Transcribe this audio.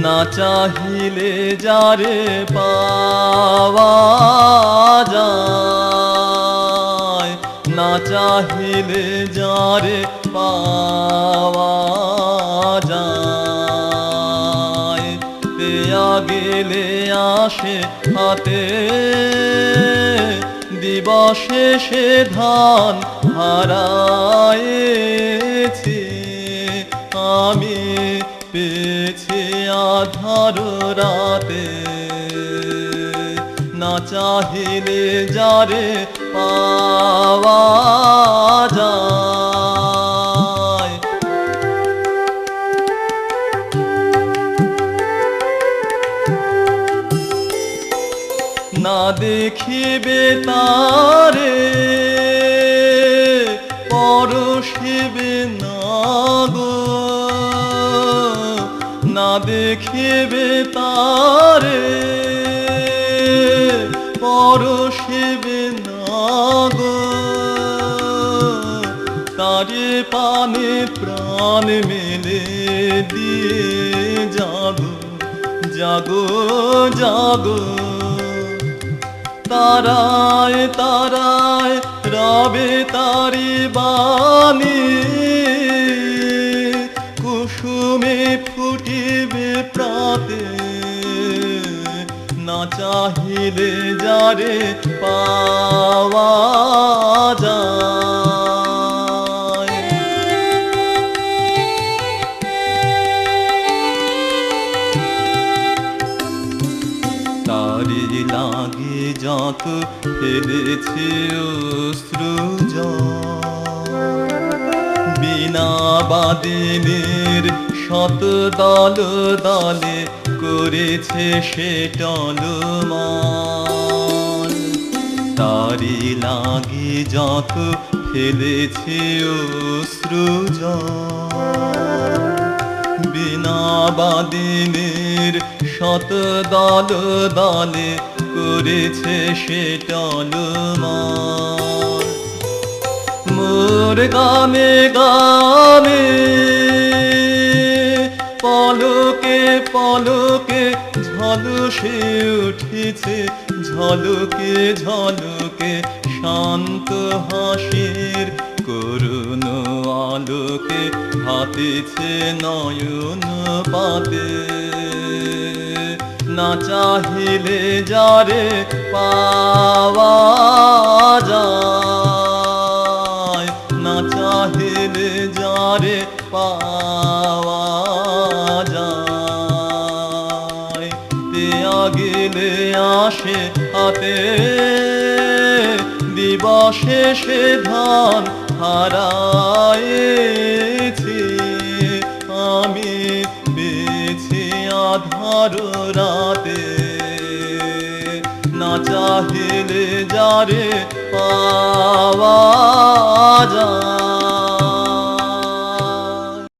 না চাহিলে যারে পাওয়া যায়, না চাহিলে যারে পাওয়া যায়, দেয়া গেলে আসে হাতে দিবসে সে ধান হারায়েছি আমি পেয়েছি আধার রাতে। না চাহিলে যারে পাওয়া যায়। না দেখিবে তারে পরশিবে না গো, না দেখিবে তারে পরশিবে না গো, তারে পানে প্রাণ মেলে দিয়ে জাগো জাগো জাগো। তারায় তারায় রবে তারি বাণী, কুসুমে ফুটিবে প্রাতে। না চাহিলে যারে পাওয়া যায়। তারি লাগে যত ফেলেছে অশ্রু বিনা বাদিনীর শত দল দলে করেছে সে টলমল। তারি লাগে যত ফেলেছে অশ্রু বিনা বাদিনীর শত দল দলে করেছে সে টলমল। মোর গানে গানে পলকে পলকে ঝলসে উঠেছে, ঝলকে ঝলকে শান্ত হাসির করুণ আলোকে হাতেছে নয়ন পাতে। না চাহিলে যারে পাওয়া যায়, না চাহিলে যারে পাওয়া যায়, দেয়া গেলে আসে হাতে দিবসে সে ধান হারায়েছি আমি পেয়েছি আধার রাতে। না চাহিলে যারে পাওয়া যায়।